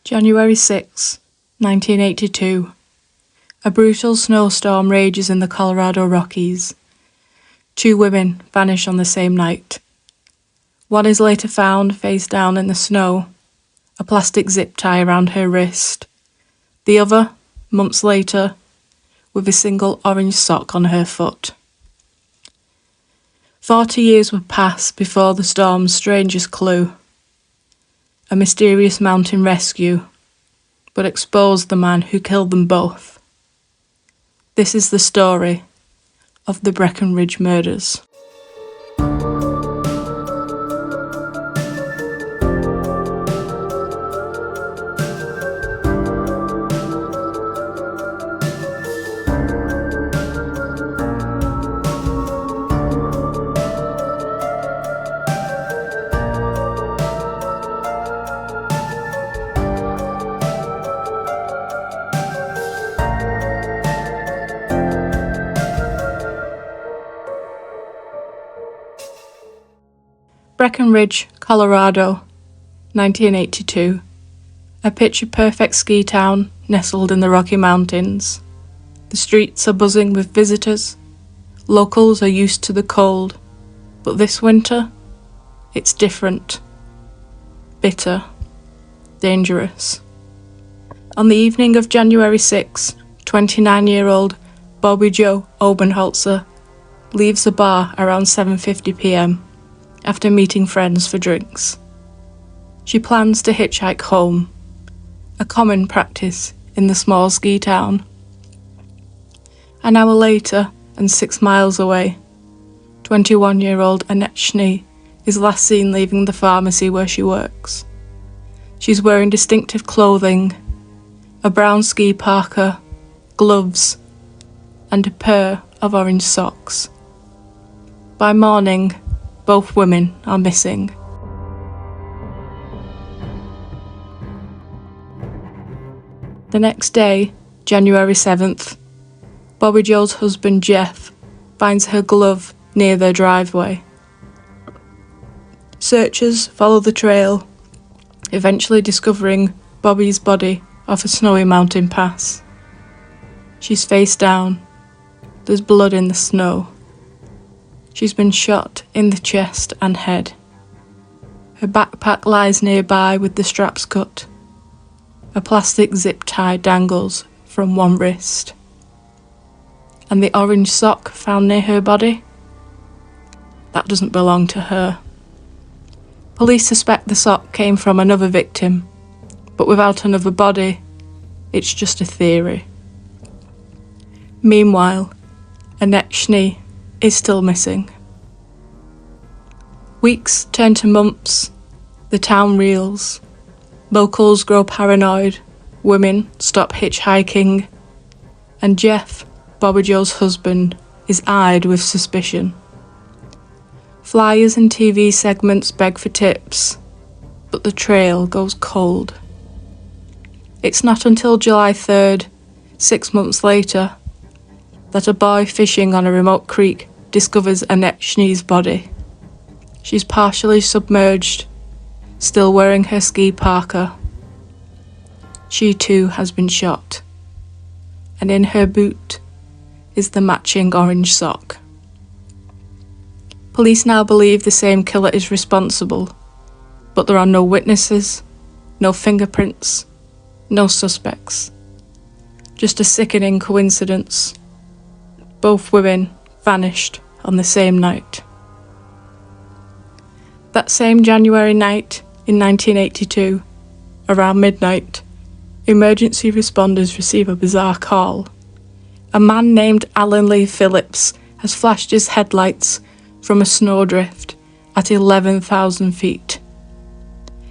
January 6, 1982. A brutal snowstorm rages in the Colorado Rockies. 2 women vanish on the same night. One is later found face down in the snow, a plastic zip tie around her wrist. The other, months later, with a single orange sock on her foot. 40 years would pass before the storm's strangest clue, a mysterious mountain rescue, would expose the man who killed them both. This is the story of the Breckenridge murders. Breckenridge, Colorado, 1982. A picture-perfect ski town nestled in the Rocky Mountains. The streets are buzzing with visitors. Locals are used to the cold, but this winter, it's different. Bitter. Dangerous. On the evening of January 6, 29-year-old 𝖒𝖊𝖉𝖎𝖆 leaves a bar around 7:50 p.m. after meeting friends for drinks. She plans to hitchhike home, a common practice in the small ski town. An hour later, and 6 miles away, 21-year-old 𝖒𝖊𝖉𝖎𝖆 is last seen leaving the pharmacy where she works. She's wearing distinctive clothing, a brown ski parka, gloves, and a pair of orange socks. By morning, both women are missing. The next day, January 7th, 𝖒𝖊𝖉𝖎𝑆 husband Jeff finds her glove near their driveway. Searchers follow the trail, eventually discovering Bobby's body off a snowy mountain pass. She's face down. There's blood in the snow. She's been shot in the chest and head. Her backpack lies nearby with the straps cut. A plastic zip tie dangles from one wrist. And the orange sock found near her body? That doesn't belong to her. Police suspect the sock came from another victim, but without another body, it's just a theory. Meanwhile, 𝖒𝖊𝖉𝖎𝖆 is still missing. Weeks turn to months. The town reels. Locals grow paranoid. Women stop hitchhiking. And Jeff, 𝖒𝖊𝖉𝖎𝑆 husband, is eyed with suspicion. Flyers and TV segments beg for tips, but the trail goes cold. It's not until July 3rd, 6 months later, that a boy fishing on a remote creek discovers 𝖒𝖊𝖉𝖎𝑆 body. She's partially submerged, still wearing her ski parka. She too has been shot, and in her boot is the matching orange sock. Police now believe the same killer is responsible, but there are no witnesses, no fingerprints, no suspects. Just a sickening coincidence. Both women vanished on the same night. That same January night in 1982, around midnight, emergency responders receive a bizarre call. A man named Alan Lee Phillips has flashed his headlights from a snowdrift at 11,000 feet.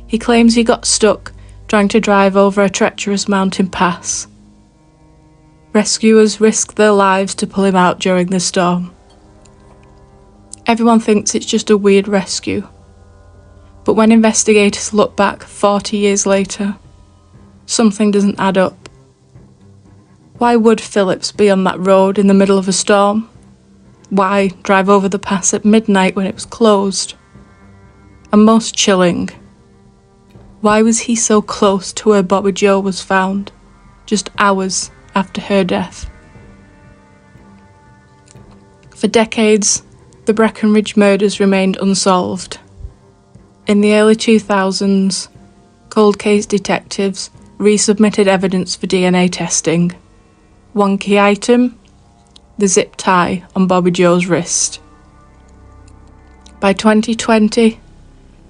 He claims he got stuck trying to drive over a treacherous mountain pass. Rescuers risked their lives to pull him out during the storm. Everyone thinks it's just a weird rescue, but when investigators look back 40 years later, something doesn't add up. Why would Phillips be on that road in the middle of a storm? Why drive over the pass at midnight when it was closed? And most chilling, Why was he so close to where Bobby Joe was found, just hours after her death? For decades, the Breckenridge murders remained unsolved. In the early 2000s, cold case detectives resubmitted evidence for DNA testing. One key item: the zip tie on Bobby Joe's wrist. By 2020,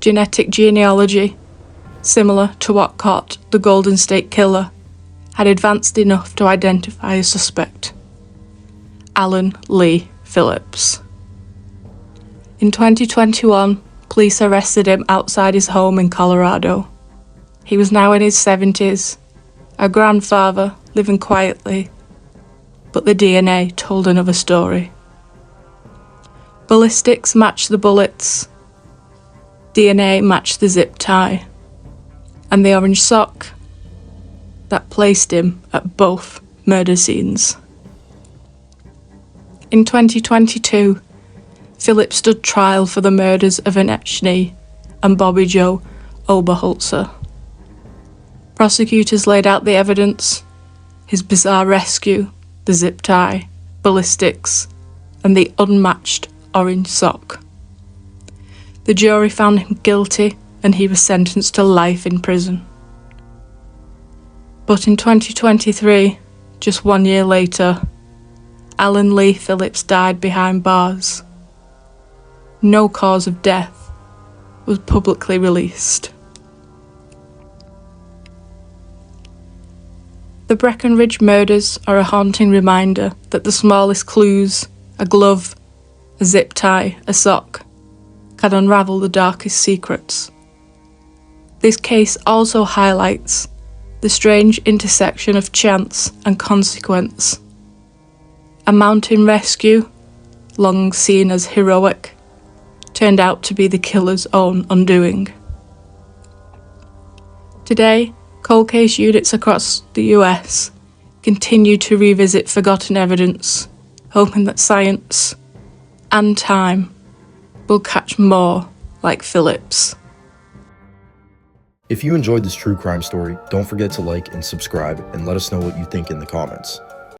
genetic genealogy, similar to what caught the Golden State Killer, had advanced enough to identify a suspect: Alan Lee Phillips. In 2021, police arrested him outside his home in Colorado. He was now in his 70s, a grandfather living quietly, but the DNA told another story. Ballistics matched the bullets, DNA matched the zip tie, and the orange sock that placed him at both murder scenes. In 2022, Phillips stood trial for the murders of 𝖒𝖊𝖉𝖎 and Bobby Joe Oberholzer. Prosecutors laid out the evidence: his bizarre rescue, the zip tie, ballistics, and the unmatched orange sock. The jury found him guilty and he was sentenced to life in prison. But in 2023, just 1 year later, Alan Lee Phillips died behind bars. No cause of death was publicly released. The Breckenridge murders are a haunting reminder that the smallest clues, a glove, a zip tie, a sock, can unravel the darkest secrets. This case also highlights the strange intersection of chance and consequence. A mountain rescue, long seen as heroic, turned out to be the killer's own undoing. Today, cold case units across the US continue to revisit forgotten evidence, hoping that science and time will catch more like Phillips. If you enjoyed this true crime story, don't forget to like and subscribe and let us know what you think in the comments.